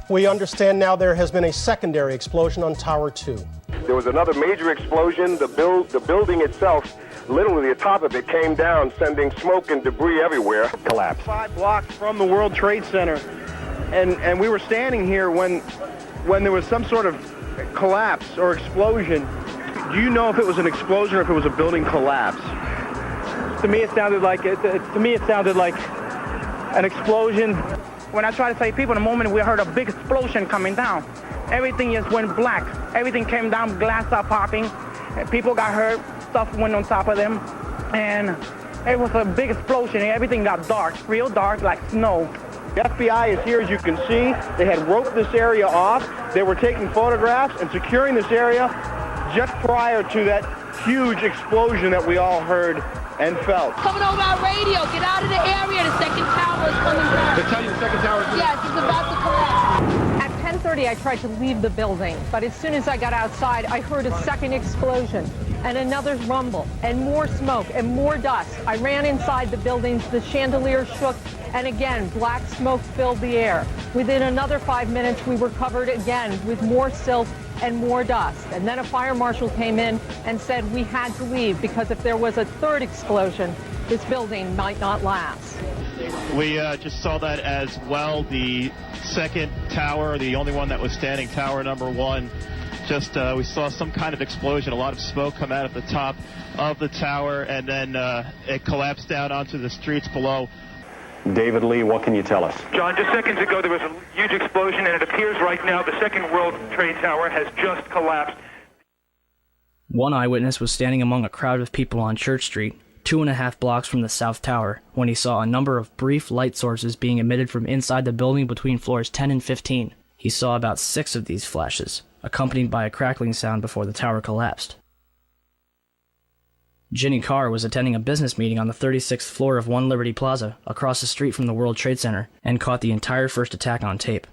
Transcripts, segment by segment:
We understand now there has been a secondary explosion on Tower 2. There was another major explosion. The building itself, literally the top of it came down, sending smoke and debris everywhere. Collapsed. 5 blocks from the World Trade Center, and we were standing here when there was some sort of collapse or explosion. Do you know if it was an explosion or if it was a building collapse? To me, it sounded like an explosion. When I try to save people, the moment we heard a big explosion coming down, everything just went black. Everything came down, glass started popping, people got hurt, stuff went on top of them, and it was a big explosion. Everything got dark, real dark, like snow. The FBI is here, as you can see. They had roped this area off. They were taking photographs and securing this area just prior to that huge explosion that we all heard and felt. Coming over our radio, get out of the area, the second tower is coming down. They tell you the second tower is coming down? Yes, it's about to collapse. At 10:30, I tried to leave the building, but as soon as I got outside, I heard a second explosion and another rumble and more smoke and more dust. I ran inside the buildings, the chandelier shook, and again, black smoke filled the air. Within another 5 minutes, we were covered again with more silt and more dust. And then a fire marshal came in and said we had to leave because if there was a third explosion, this building might not last. We just saw that as well. The second tower, the only one that was standing, tower number 1, we saw some kind of explosion, a lot of smoke come out of the top of the tower, and then it collapsed down onto the streets below. David Lee, what can you tell us? John, just seconds ago there was a huge explosion, and it appears right now the second World Trade Tower has just collapsed. One eyewitness was standing among a crowd of people on Church Street, 2.5 blocks from the South Tower, when he saw a number of brief light sources being emitted from inside the building between floors 10 and 15. He saw about 6 of these flashes, accompanied by a crackling sound before the tower collapsed. Ginny Carr was attending a business meeting on the 36th floor of One Liberty Plaza, across the street from the World Trade Center, and caught the entire first attack on tape.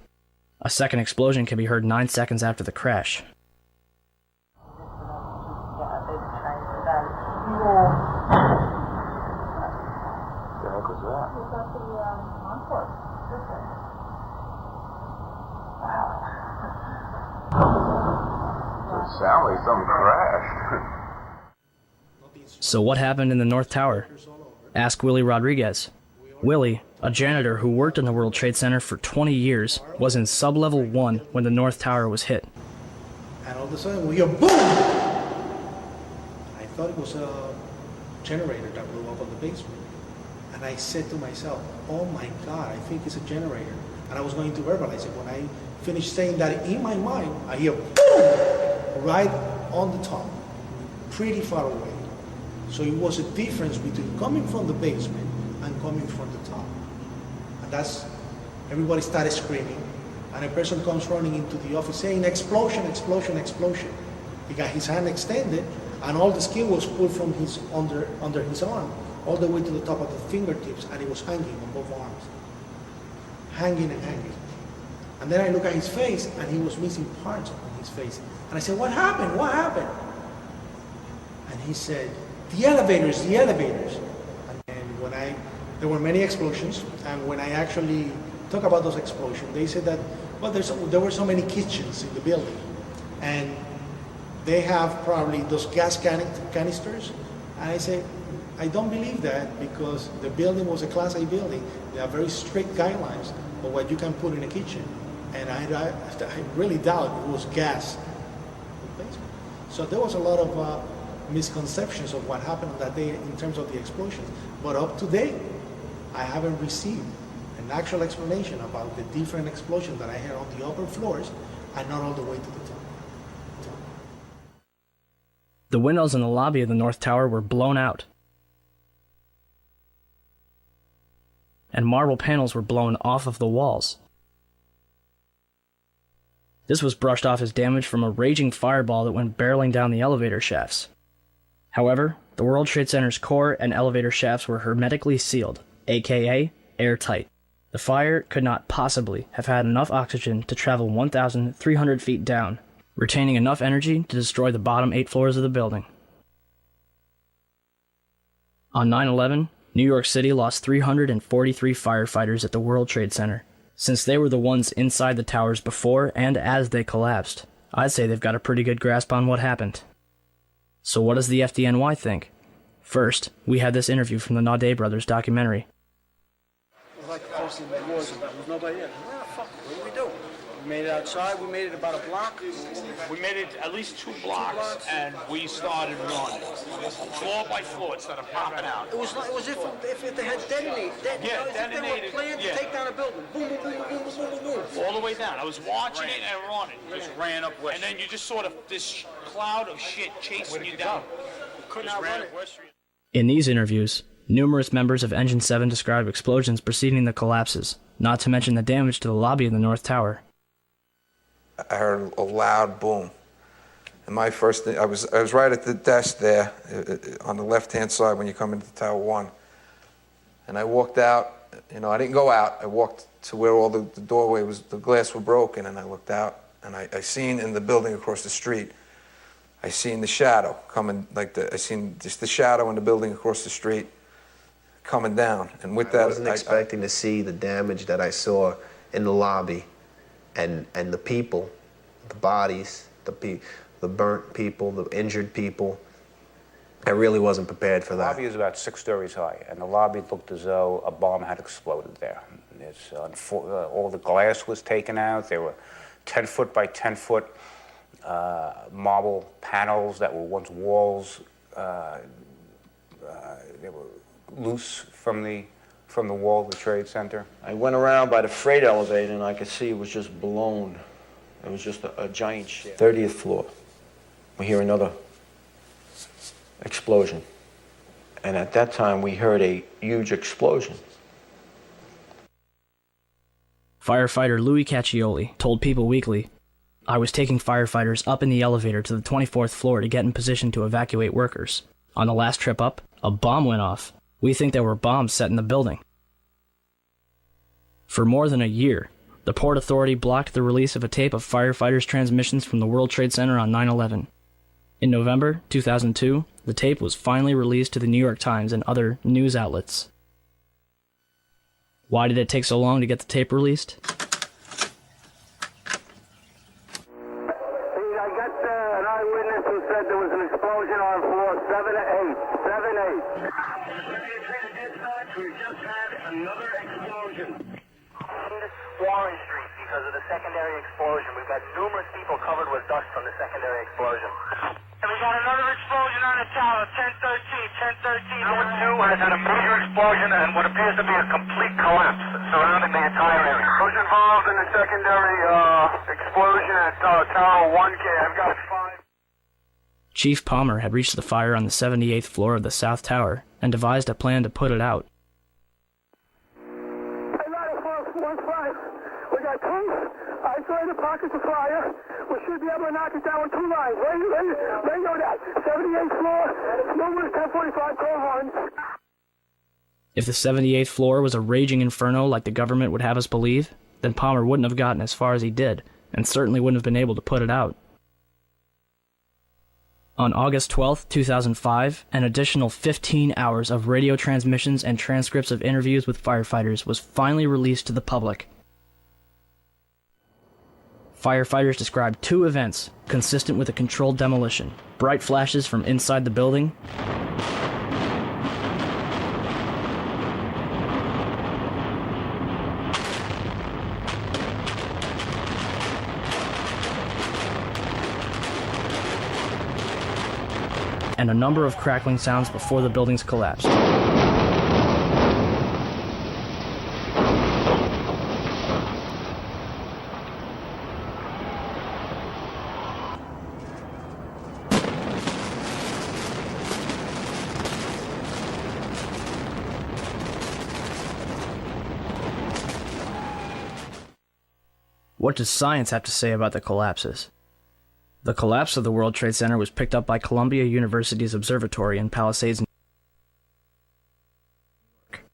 A second explosion can be heard 9 seconds after the crash. It sounds like something crashed. So what happened in the North Tower? Ask Willie Rodriguez. Willie, a janitor who worked in the World Trade Center for 20 years, was in sub-level 1 when the North Tower was hit. And all of a sudden we hear boom! I thought it was a generator that blew up on the basement. And I said to myself, oh my God, I think it's a generator. And I was going to verbalize it. When I finished saying that in my mind, I hear boom! Right on the top, pretty far away. So it was a difference between coming from the basement and coming from the top. And that's, everybody started screaming. And a person comes running into the office saying, explosion, explosion, explosion. He got his hand extended and all the skin was pulled from his under his arm, all the way to the top of the fingertips, and he was hanging on both arms. Hanging and hanging. And then I look at his face and he was missing parts on his face. And I said, what happened? What happened? And he said, the elevators, the elevators. And there were many explosions, and when I actually talk about those explosions, they said that, well, there were so many kitchens in the building, and they have probably those gas canisters. And I say, I don't believe that, because the building was a Class A building. There are very strict guidelines of what you can put in a kitchen, and I really doubt it was gas. So there was a lot of misconceptions of what happened on that day in terms of the explosions. But up to date, I haven't received an actual explanation about the different explosions that I had on the upper floors and not all the way to the top. The windows in the lobby of the North Tower were blown out, and marble panels were blown off of the walls. This was brushed off as damage from a raging fireball that went barreling down the elevator shafts. However, the World Trade Center's core and elevator shafts were hermetically sealed, aka airtight. The fire could not possibly have had enough oxygen to travel 1,300 feet down, retaining enough energy to destroy the bottom 8 floors of the building. On 9/11, New York City lost 343 firefighters at the World Trade Center, Since they were the ones inside the towers before and as they collapsed, I'd say they've got a pretty good grasp on what happened. So what does the FDNY think? First, we had this interview from the Naudet brothers documentary. It was like posting the wars, there was nobody there. Fuck, what do we do? We made it outside, we made it about a block. We made it at least 2 blocks, and we started running. Floor by floor, it started popping out. It was if they had detonated. If they were planned to take down a building. Boom, boom, boom, boom, boom, boom, boom, boom. All the way down. I was watching it and running. Just ran up West Street. And then you just sort of this cloud of shit chasing you down. Couldn't outrun it. In these interviews, numerous members of Engine 7 described explosions preceding the collapses, not to mention the damage to the lobby of the North Tower. I heard a loud boom. And my first thing, I was right at the desk there on the left-hand side when you come into Tower 1. And I walked out, I didn't go out. I walked to where all the doorway was, the glass were broken, and I looked out, and I seen in the building across the street, I seen the shadow coming, I seen just the shadow in the building across the street coming down. And with that, I wasn't expecting to see the damage that I saw in the lobby. And the people, the bodies, the burnt people, the injured people, I really wasn't prepared for that. The lobby is about 6 stories high, and the lobby looked as though a bomb had exploded there. All the glass was taken out. There were 10-foot by 10-foot marble panels that were once walls. They were loose from the wall of the Trade Center. I went around by the freight elevator and I could see it was just blown. It was just a giant shit. 30th floor. We hear another explosion. And at that time we heard a huge explosion. Firefighter Louis Caccioli told People Weekly, "I was taking firefighters up in the elevator to the 24th floor to get in position to evacuate workers. On the last trip up, a bomb went off. We think there were bombs set in the building." For more than a year, the Port Authority blocked the release of a tape of firefighters' transmissions from the World Trade Center on 9/11. In November 2002, the tape was finally released to the New York Times and other news outlets. Why did it take so long to get the tape released? I got an eyewitness who said there was an explosion on floor 7-8. 7-8. We just had another explosion. Warren Street because of the secondary explosion. We've got numerous people covered with dust from the secondary explosion. And we got another explosion on the tower, 1013, 1013. Number 2 has had a major explosion and what appears to be a complete collapse surrounding the entire area. Who's involved in the secondary explosion at Tower 1K? I've got 5. Chief Palmer had reached the fire on the 78th floor of the South Tower and devised a plan to put it out. We got 2 isolated pockets of fire. We should be able to knock it down with 2 lines. Radio that. 78th floor, numerous 1045 call horns. If the 78th floor was a raging inferno like the government would have us believe, then Palmer wouldn't have gotten as far as he did, and certainly wouldn't have been able to put it out. On August 12, 2005, an additional 15 hours of radio transmissions and transcripts of interviews with firefighters was finally released to the public. Firefighters described 2 events consistent with a controlled demolition: bright flashes from inside the building and a number of crackling sounds before the buildings collapsed. What does science have to say about the collapses? The collapse of the World Trade Center was picked up by Columbia University's observatory in Palisades, New York.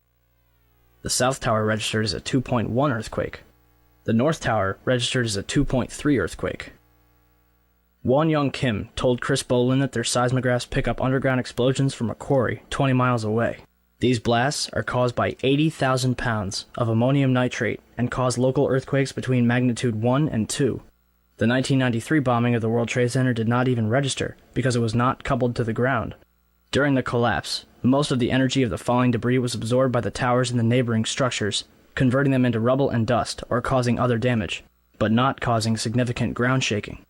The South Tower registered as a 2.1 earthquake. The North Tower registered as a 2.3 earthquake. Won Young Kim told Chris Bolin that their seismographs pick up underground explosions from a quarry 20 miles away. These blasts are caused by 80,000 pounds of ammonium nitrate and cause local earthquakes between magnitude 1 and 2. The 1993 bombing of the World Trade Center did not even register because it was not coupled to the ground. During the collapse, most of the energy of the falling debris was absorbed by the towers and the neighboring structures, converting them into rubble and dust or causing other damage, but not causing significant ground shaking.